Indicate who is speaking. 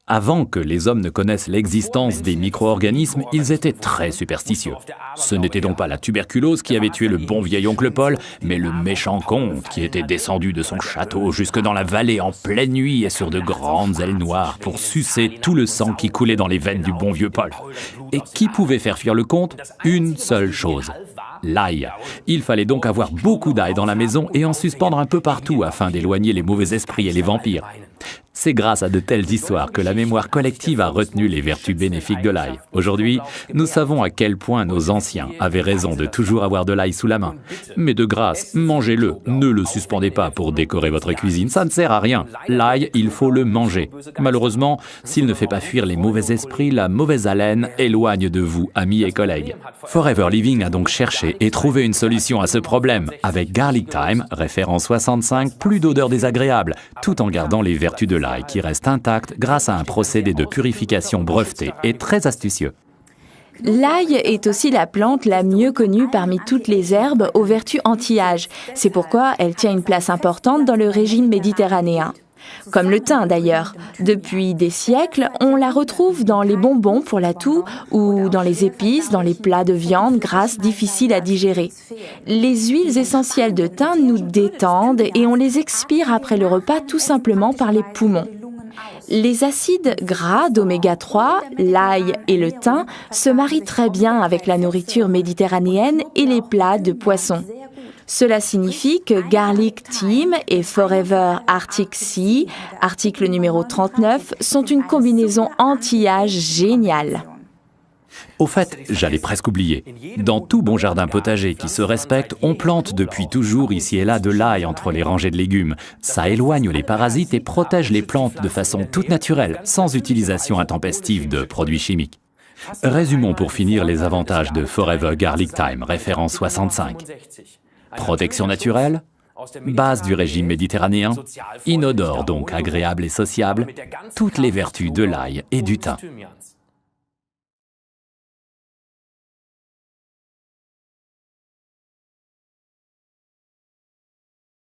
Speaker 1: Avant que les hommes ne connaissent l'existence des micro-organismes, ils étaient très superstitieux. Ce n'était donc pas la tuberculose qui avait tué le bon vieil oncle Paul, mais le méchant comte qui était descendu de son château jusque dans la vallée en pleine nuit et sur de grandes ailes noires pour sucer tout le sang qui coulait dans les veines du bon vieux Paul. Et qui pouvait faire fuir le comte? Une seule chose. L'ail. Il fallait donc avoir beaucoup d'ail dans la maison et en suspendre un peu partout afin d'éloigner les mauvais esprits et les vampires. C'est grâce à de telles histoires que la mémoire collective a retenu les vertus bénéfiques de l'ail. Aujourd'hui, nous savons à quel point nos anciens avaient raison de toujours avoir de l'ail sous la main. Mais de grâce, mangez-le, ne le suspendez pas pour décorer votre cuisine, ça ne sert à rien. L'ail, il faut le manger. Malheureusement, s'il ne fait pas fuir les mauvais esprits, la mauvaise haleine éloigne de vous, amis et collègues. Forever Living a donc cherché et trouvé une solution à ce problème. Avec Garlic Thyme, référence 65, plus d'odeur désagréable, tout en gardant les vertus de l'ail qui reste intact grâce à un procédé de purification breveté et très astucieux.
Speaker 2: L'ail est aussi la plante la mieux connue parmi toutes les herbes aux vertus anti-âge. C'est pourquoi elle tient une place importante dans le régime méditerranéen. Comme le thym d'ailleurs. Depuis des siècles, on la retrouve dans les bonbons pour la toux ou dans les épices, dans les plats de viande grasses difficiles à digérer. Les huiles essentielles de thym nous détendent et on les expire après le repas tout simplement par les poumons. Les acides gras d'oméga 3, l'ail et le thym se marient très bien avec la nourriture méditerranéenne et les plats de poisson. Cela signifie que Garlic Thyme et Forever Arctic Sea, article numéro 39, sont une combinaison anti-âge géniale.
Speaker 1: Au fait, j'allais presque oublier. Dans tout bon jardin potager qui se respecte, on plante depuis toujours ici et là de l'ail entre les rangées de légumes. Ça éloigne les parasites et protège les plantes de façon toute naturelle, sans utilisation intempestive de produits chimiques. Résumons pour finir les avantages de Forever Garlic Thyme, référence 65. Protection naturelle, base du régime méditerranéen, inodore donc agréable et sociable, toutes les vertus de l'ail et du thym.